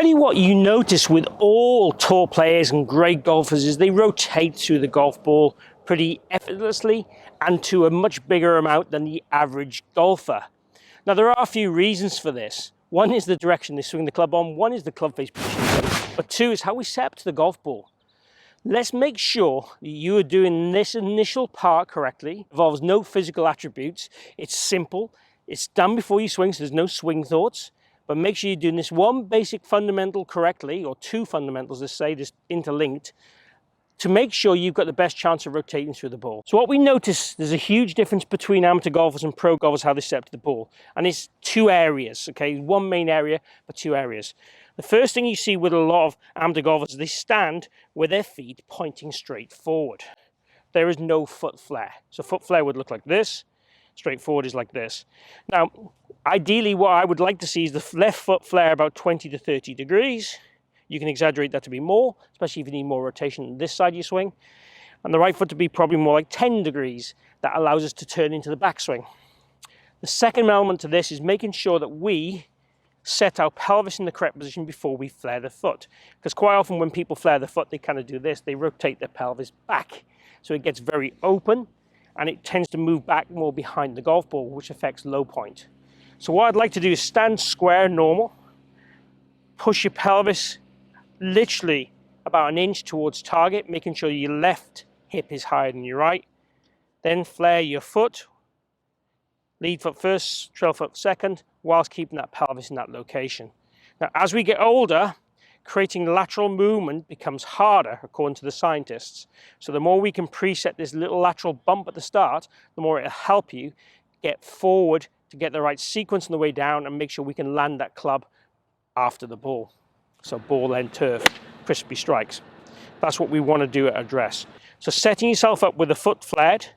tell you what you notice with all tour players and great golfers is they rotate through the golf ball pretty effortlessly and to a much bigger amount than the average golfer. Now, there are a few reasons for this. One is the direction they swing the club on, one is the club face position, but two is how we set up to the golf ball. Let's make sure that you are doing this initial part correctly. It involves no physical attributes. It's simple. It's done before you swing, so there's no swing thoughts. But make sure you're doing this one basic fundamental correctly, or two fundamentals, let's say, this interlinked, to make sure you've got the best chance of rotating through the ball. So what we notice, there's a huge difference between amateur golfers and pro golfers, how they set up to the ball. And it's two areas, okay? One main area, but two areas. The first thing you see with a lot of amateur golfers, they stand with their feet pointing straight forward. There is no foot flare. So foot flare would look like this. Straight forward is like this. Now, ideally, what I would like to see is the left foot flare about 20 to 30 degrees. You can exaggerate that to be more, especially if you need more rotation on this side you swing. And the right foot to be probably more like 10 degrees. That allows us to turn into the backswing. The second element to this is making sure that we set our pelvis in the correct position before we flare the foot. Because quite often when people flare the foot, they kind of do this. They rotate their pelvis back. So it gets very open and it tends to move back more behind the golf ball, which affects low point. So what I'd like to do is stand square, normal. Push your pelvis literally about an inch towards target, making sure your left hip is higher than your right. Then flare your foot. Lead foot first, trail foot second, whilst keeping that pelvis in that location. Now, as we get older, creating lateral movement becomes harder, according to the scientists. So the more we can preset this little lateral bump at the start, the more it'll help you get forward to get the right sequence on the way down and make sure we can land that club after the ball. So ball end turf, crispy strikes. That's what we want to do at address. So setting yourself up with the foot flared,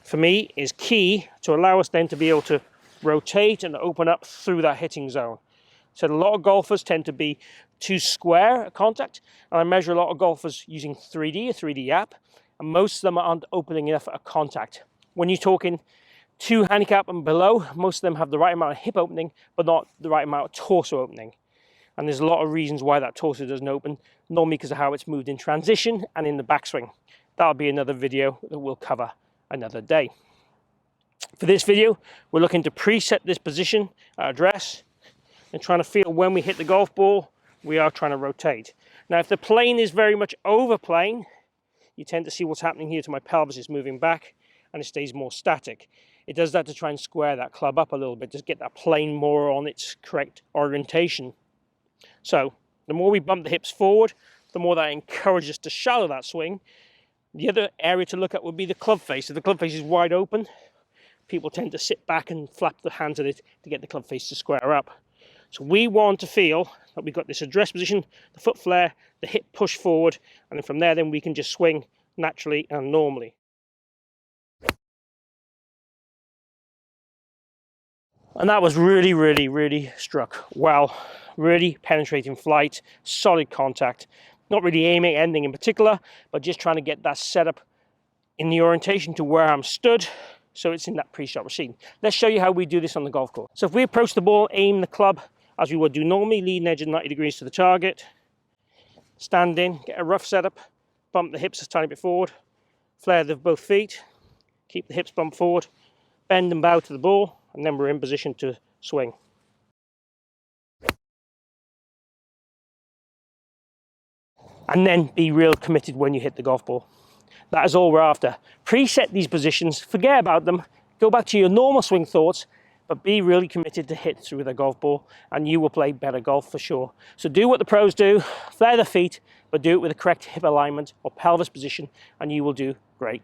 for me, is key to allow us then to be able to rotate and open up through that hitting zone. So a lot of golfers tend to be too square at contact, and I measure a lot of golfers using 3D, a 3D app, and most of them aren't opening enough at contact. When you're talking 2 handicap and below, most of them have the right amount of hip opening, but not the right amount of torso opening. And there's a lot of reasons why that torso doesn't open, normally because of how it's moved in transition and in the backswing. That'll be another video that we'll cover another day. For this video, we're looking to preset this position at address and trying to feel when we hit the golf ball, we are trying to rotate. Now, if the plane is very much over plane, you tend to see what's happening here to my pelvis is moving back and it stays more static. It does that to try and square that club up a little bit, just get that plane more on its correct orientation. So the more we bump the hips forward, the more that encourages us to shallow that swing. The other area to look at would be the club face. If the club face is wide open, people tend to sit back and flap the hands at it to get the club face to square up. So we want to feel that we've got this address position, the foot flare, the hip push forward, and then from there then we can just swing naturally and normally. And that was really struck well. Really penetrating flight, solid contact. Not really aiming at anything in particular, but just trying to get that setup in the orientation to where I'm stood, so it's in that pre-shot machine. Let's show you how we do this on the golf course. So if we approach the ball, aim the club as we would do normally, leading edge of 90 degrees to the target, stand in, get a rough setup, bump the hips a tiny bit forward, flare both feet, keep the hips bumped forward, bend and bow to the ball, and then we're in position to swing. And then be real committed when you hit the golf ball. That is all we're after. Preset these positions, forget about them, go back to your normal swing thoughts, but be really committed to hit through the golf ball, and you will play better golf for sure. So do what the pros do, flare the feet, but do it with the correct hip alignment or pelvis position, and you will do great.